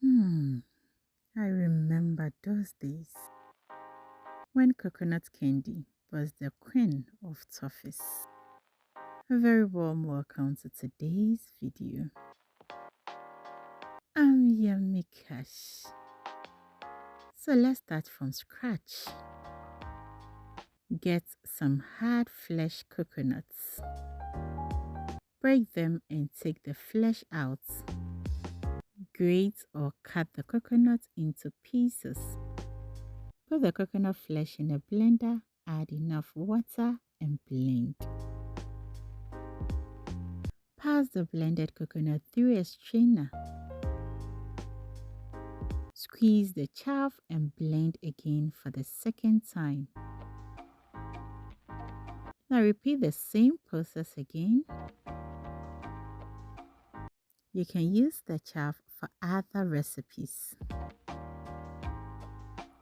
Hmm, I remember those days when coconut candy was the queen of toffees. A very warm welcome to today's video. I'm Yummy Cash. So let's start from scratch. Get some hard flesh coconuts. Break them and take the flesh out. Grate or cut the coconut into pieces. Put the coconut flesh in a blender, add enough water and blend. Pass the blended coconut through a strainer. Squeeze the chaff and blend again for the second time. Now repeat the same process again. You can use the chaff for other recipes.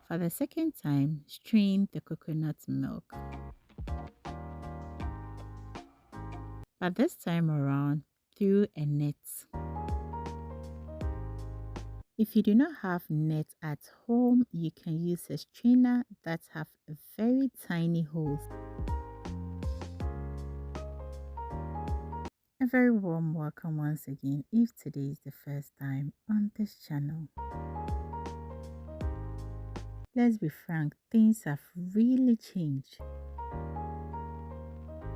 For the second time, strain the coconut milk. But this time around, through a net. If you do not have net at home, you can use a strainer that have very tiny holes. A very warm welcome once again if today is the first time on this channel. Let's be frank, things have really changed.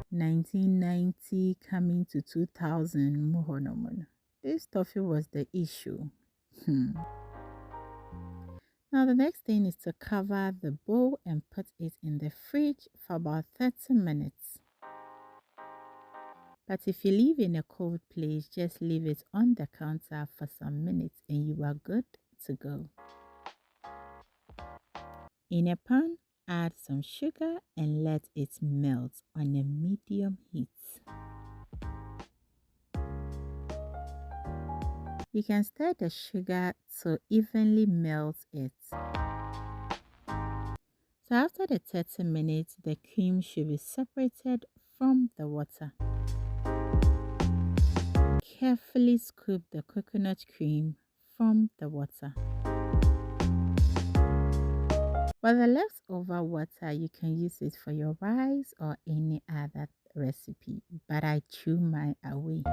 1990 coming to 2000, this toffee was the issue. Now the next thing is to cover the bowl and put it in the fridge for about 30 minutes. But if you leave in a cold place, just leave it on the counter for some minutes and you are good to go. In a pan, add some sugar and let it melt on a medium heat. You can stir the sugar to evenly melt it. So after the 30 minutes, the cream should be separated from the water. Carefully scoop the coconut cream from the water. For the leftover water, you can use it for your rice or any other recipe, but I threw mine away.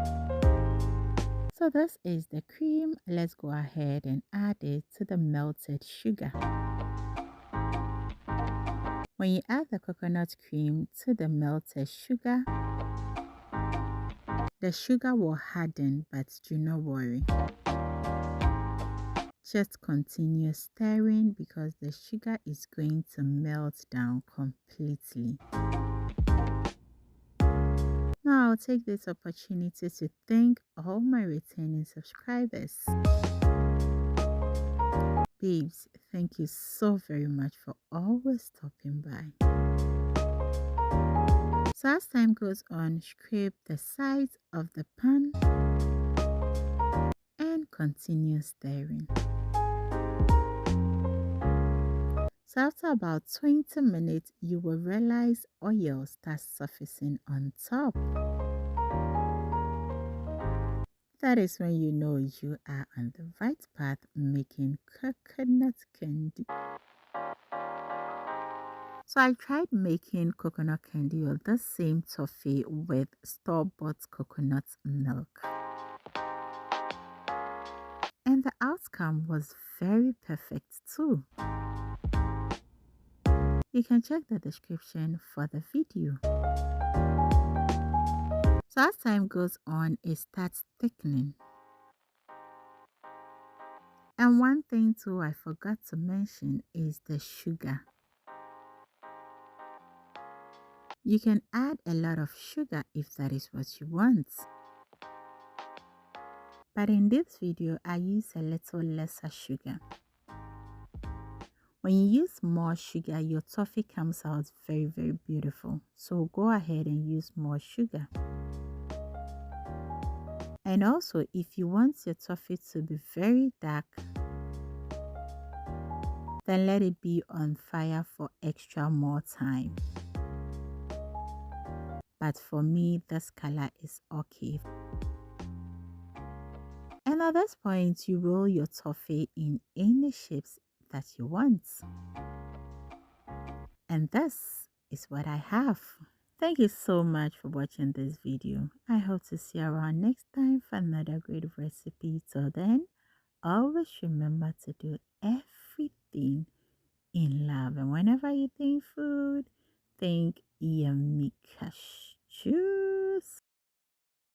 So this is the cream. Let's go ahead and add it to the melted sugar. When you add the coconut cream to the melted sugar, the sugar will harden, but do not worry. Just continue stirring because the sugar is going to melt down completely. Now I'll take this opportunity to thank all my returning subscribers. Babes, thank you so very much for always stopping by. So as time goes on, scrape the sides of the pan and continue stirring. So after about 20 minutes, you will realize oil starts surfacing on top. That is when you know you are on the right path making coconut candy. So I tried making coconut candy or the same toffee with store-bought coconut milk. And the outcome was very perfect too. You can check the description for the video. So as time goes on, it starts thickening. And one thing too I forgot to mention is the sugar. You can add a lot of sugar if that is what you want. But in this video, I use a little lesser sugar. When you use more sugar, your toffee comes out very, very beautiful. So go ahead and use more sugar. And also, if you want your toffee to be very dark, then let it be on fire for extra more time. But for me, this color is okay. And And at this point, you roll your toffee in any shapes that you want. And this is what I have. Thank you so much for watching this video. I hope to see you around next time for another great recipe. Till then, always remember to do everything in love. And whenever you think food, think yummy cashews.